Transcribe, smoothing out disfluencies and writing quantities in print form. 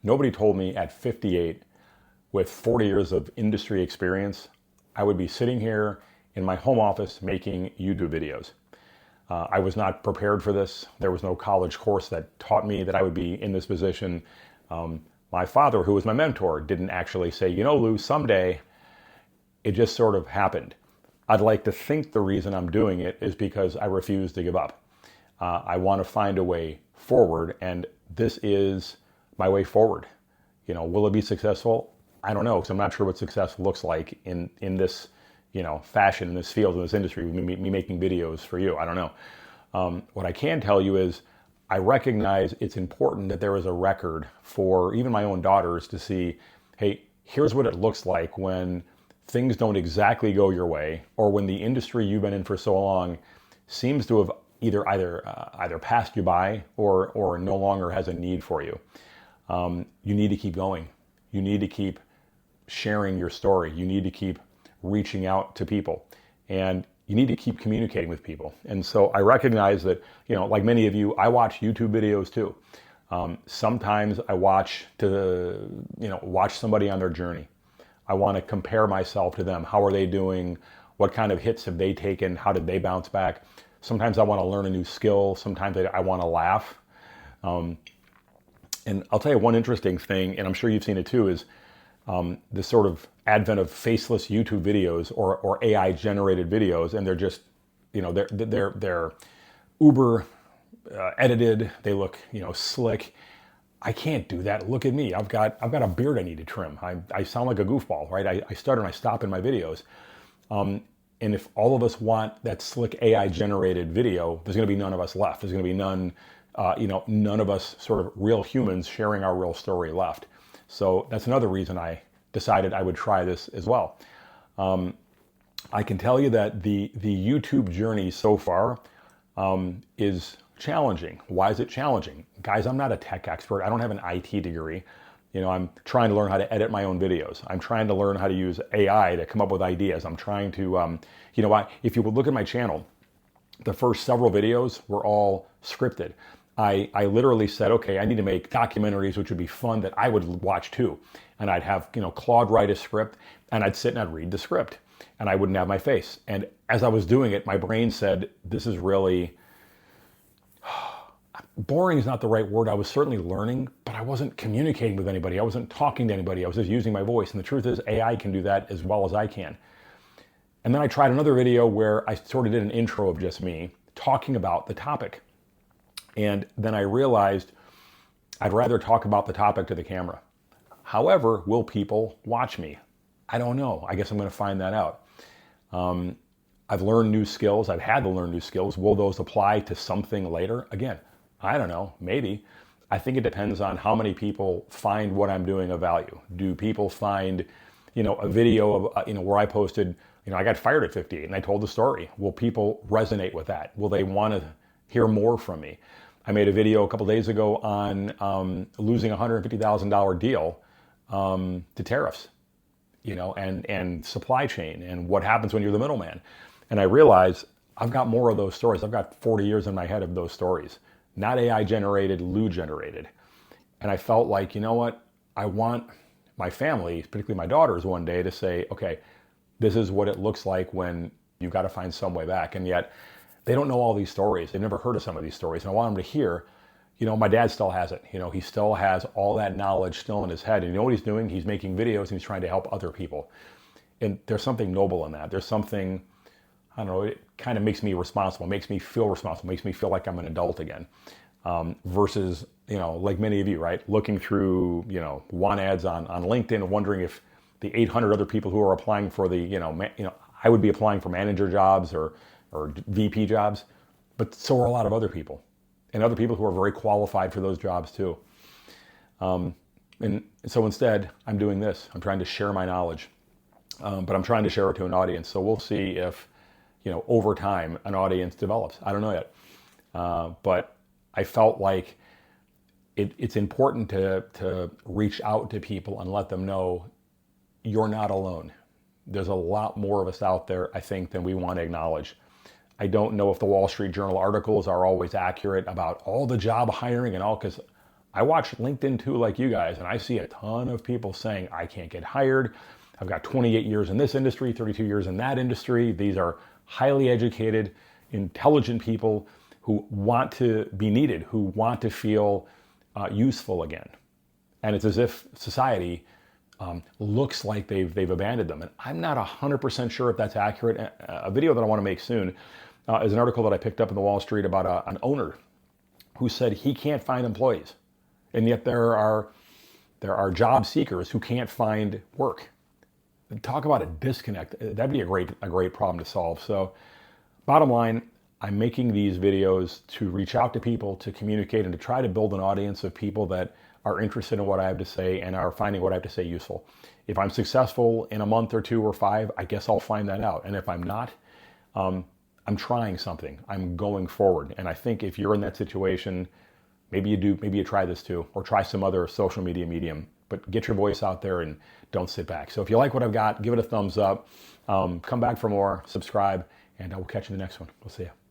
Nobody told me at 58, with 40 years of industry experience, I would be sitting here in my home office making YouTube videos. I was not prepared for this. There was no college course that taught me that I would be in this position. My father, who was my mentor, didn't actually say, you know, Lou, someday. It just sort of happened. I'd like to think the reason I'm doing it is because I refuse to give up. I want to find a way forward, and this is my way forward. You know, will it be successful? I don't know, because I'm not sure what success looks like in this, fashion, in this field, in this industry, me making videos for you. I don't know. What I can tell you is I recognize it's important that there is a record for even my own daughters to see, hey, here's what it looks like when things don't exactly go your way, or when the industry you've been in for so long seems to have either passed you by or no longer has a need for you. You need to keep going. You need to keep sharing your story. You need to keep reaching out to people, and you need to keep communicating with people. And so I recognize that, like many of you, I watch YouTube videos too. Sometimes I watch somebody on their journey. I want to compare myself to them. How are they doing? What kind of hits have they taken? How did they bounce back? Sometimes I want to learn a new skill. Sometimes I want to laugh. And I'll tell you one interesting thing, and I'm sure you've seen it too, is this sort of advent of faceless YouTube videos or AI generated videos, and they're just, they're uber edited. They look, slick. I can't do that. Look at me. I've got a beard I need to trim. I sound like a goofball, right? I stutter and I stop in my videos. And if all of us want that slick AI generated video, there's going to be none of us left. There's going to be none of us sort of real humans sharing our real story left. So that's another reason I decided I would try this as well. I can tell you that the YouTube journey so far is challenging. Why is it challenging? Guys, I'm not a tech expert. I don't have an IT degree. I'm trying to learn how to edit my own videos. I'm trying to learn how to use AI to come up with ideas. I'm trying to, if you would look at my channel, the first several videos were all scripted. I literally said, okay, I need to make documentaries, which would be fun, that I would watch too. And I'd have, Claude write a script, and I'd sit and I'd read the script, and I wouldn't have my face. And as I was doing it, my brain said, this is really, boring is not the right word. I was certainly learning, but I wasn't communicating with anybody. I wasn't talking to anybody. I was just using my voice. And the truth is, AI can do that as well as I can. And then I tried another video where I sort of did an intro of just me talking about the topic. And then I realized I'd rather talk about the topic to the camera. However, will people watch me? I don't know. I guess I'm going to find that out. I've learned new skills. I've had to learn new skills. Will those apply to something later? Again, I don't know. Maybe. I think it depends on how many people find what I'm doing of value. Do people find, a video of, where I posted, I got fired at 58 and I told the story. Will people resonate with that? Will they want to hear more from me? I made a video a couple days ago on losing a $150,000 deal to tariffs, and supply chain and what happens when you're the middleman. And I realized I've got more of those stories. I've got 40 years in my head of those stories, not AI generated, Lou generated. And I felt like, you know what? I want my family, particularly my daughters, one day to say, okay, this is what it looks like when you've got to find some way back. And yet they don't know all these stories. They've never heard of some of these stories. And I want them to hear, my dad still has it. He still has all that knowledge still in his head. And you know what he's doing? He's making videos and he's trying to help other people. And there's something noble in that. There's something, I don't know, it kind of makes me responsible, makes me feel responsible, makes me feel like I'm an adult again. Versus, like many of you, right? Looking through, want ads on LinkedIn and wondering if the 800 other people who are applying for the, I would be applying for manager jobs or VP jobs, but so are a lot of other people, and other people who are very qualified for those jobs too. And so instead, I'm doing this. I'm trying to share my knowledge, but I'm trying to share it to an audience. So we'll see if, over time, an audience develops. I don't know yet, but I felt like it's important to reach out to people and let them know you're not alone. There's a lot more of us out there, I think, than we want to acknowledge. I don't know if the Wall Street Journal articles are always accurate about all the job hiring and all, because I watch LinkedIn too, like you guys, and I see a ton of people saying, I can't get hired. I've got 28 years in this industry, 32 years in that industry. These are highly educated, intelligent people who want to be needed, who want to feel useful again. And it's as if society looks like they've abandoned them. And I'm not 100% sure if that's accurate. A video that I want to make soon is an article that I picked up in the Wall Street about an owner who said he can't find employees. And yet there are job seekers who can't find work. Talk about a disconnect. That'd be a great problem to solve. So bottom line, I'm making these videos to reach out to people, to communicate, and to try to build an audience of people that are interested in what I have to say and are finding what I have to say useful. If I'm successful in a month or 2 or 5, I guess I'll find that out. And if I'm not, I'm trying something. I'm going forward. And I think if you're in that situation, maybe you try this too, or try some other social media medium, but get your voice out there and don't sit back. So if you like what I've got, give it a thumbs up, come back for more, subscribe, and I will catch you in the next one. We'll see you.